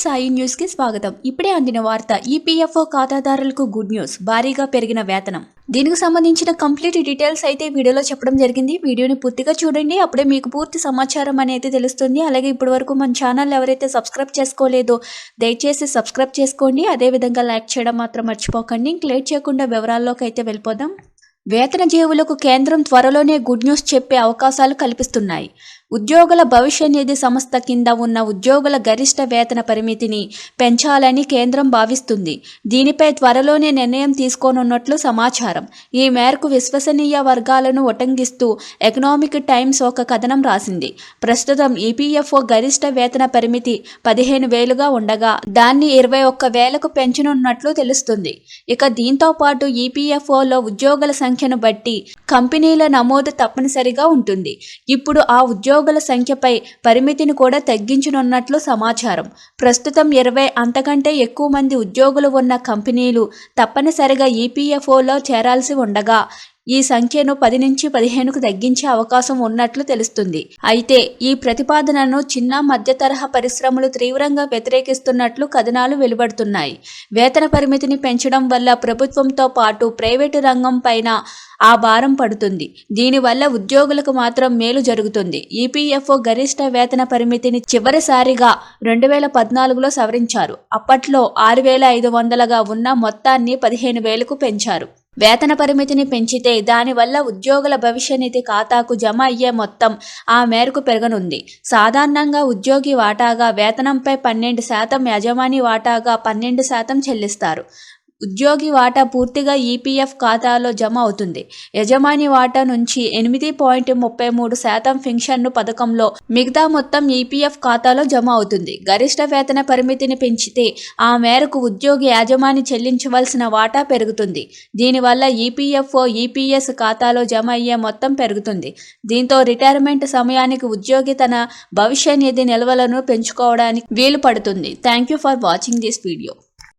Sai news కి స్వాగతం. ఇప్పుడే అందిన వార్త. ఈపీఎఫ్ఓ ఖాతాదారులకు గుడ్ న్యూస్. భారీగా పెరిగిన వేతనం. దీనికి సంబంధించిన కంప్లీట్ డీటెయిల్స్ అయితే వీడియోలో చెప్పడం జరిగింది. వీడియోని పూర్తిగా చూడండి, అప్పుడే మీకు పూర్తి సమాచారం అనేది తెలుస్తుంది. అలాగే ఇప్పటి వరకు మన ఛానల్ ఎవరైతే సబ్స్క్రైబ్ చేసుకోలేదో దయచేసి సబ్స్క్రైబ్ చేసుకోండి. అదేవిధంగా లైక్ చేయడం మాత్రం మర్చిపోకండి. లేట్ చేయకుండా వివరాల్లోకి అయితే వెళ్ళిపోదాం. వేతన జీవులకు కేంద్రం త్వరలోనే గుడ్ న్యూస్ చెప్పే అవకాశాలు కల్పిస్తున్నాయి. ఉద్యోగుల భవిష్య నిధి సంస్థ కింద ఉన్న ఉద్యోగుల గరిష్ట వేతన పరిమితిని పెంచాలని కేంద్రం భావిస్తుంది. దీనిపై త్వరలోనే నిర్ణయం తీసుకోనున్నట్లు సమాచారం. ఈ మేరకు విశ్వసనీయ వర్గాలను ఉటంకిస్తూ ఎకనామిక్ టైమ్స్ ఒక కథనం రాసింది. ప్రస్తుతం ఈపీఎఫ్ఓ గరిష్ట వేతన పరిమితి 15,000గా ఉండగా దాన్ని 21,000కు పెంచనున్నట్లు తెలుస్తుంది. ఇక దీంతో పాటు ఈపీఎఫ్ఓలో ఉద్యోగుల సంఖ్యను బట్టి కంపెనీల నమోదు తప్పనిసరిగా ఉంటుంది. ఇప్పుడు ఆ ఉద్యోగుల సంఖ్యపై పరిమితిని కూడా తగ్గించనున్నట్లు సమాచారం. ప్రస్తుతం 20 అంతకంటే ఎక్కువ మంది ఉద్యోగులు ఉన్న కంపెనీలు తప్పనిసరిగా ఈపీఎఫ్ఓలో చేరాల్సి ఉండగా ఈ సంఖ్యను 10 నుంచి 15కు తగ్గించే అవకాశం ఉన్నట్లు తెలుస్తుంది. అయితే ఈ ప్రతిపాదనను చిన్న మధ్య తరహా పరిశ్రమలు తీవ్రంగా వ్యతిరేకిస్తున్నట్లు కథనాలు వెలువడుతున్నాయి. వేతన పరిమితిని పెంచడం వల్ల ప్రభుత్వంతో పాటు ప్రైవేటు రంగం పైన ఆ భారం పడుతుంది. దీనివల్ల ఉద్యోగులకు మాత్రం మేలు జరుగుతుంది. ఈపీఎఫ్ఓ గరిష్ట వేతన పరిమితిని చివరిసారిగా 2014లో సవరించారు. అప్పట్లో 6,500గా ఉన్న మొత్తాన్ని 15,000కు పెంచారు. వేతన పరిమితిని పెంచితే దానివల్ల ఉద్యోగుల భవిష్య నిధి ఖాతాకు జమ అయ్యే మొత్తం ఆ మేరకు పెరగనుంది. సాధారణంగా ఉద్యోగి వాటాగా వేతనంపై 12%, యజమాని వాటాగా 12% చెల్లిస్తారు. ఉద్యోగి వాటా పూర్తిగా ఈపీఎఫ్ ఖాతాలో జమ అవుతుంది. యజమాని వాటా నుంచి 8.33% పెన్షన్ను పథకంలో, మిగతా మొత్తం ఈపీఎఫ్ ఖాతాలో జమ అవుతుంది. గరిష్ట వేతన పరిమితిని పెంచితే ఆ మేరకు ఉద్యోగి యాజమాని చెల్లించవలసిన వాటా పెరుగుతుంది. దీనివల్ల ఈపీఎఫ్ఓ, ఈపీఎస్ ఖాతాలో జమ అయ్యే మొత్తం పెరుగుతుంది. దీంతో రిటైర్మెంట్ సమయానికి ఉద్యోగి తన భవిష్య నిధి నిల్వలను పెంచుకోవడానికి వీలు పడుతుంది. Thank you for watching this video.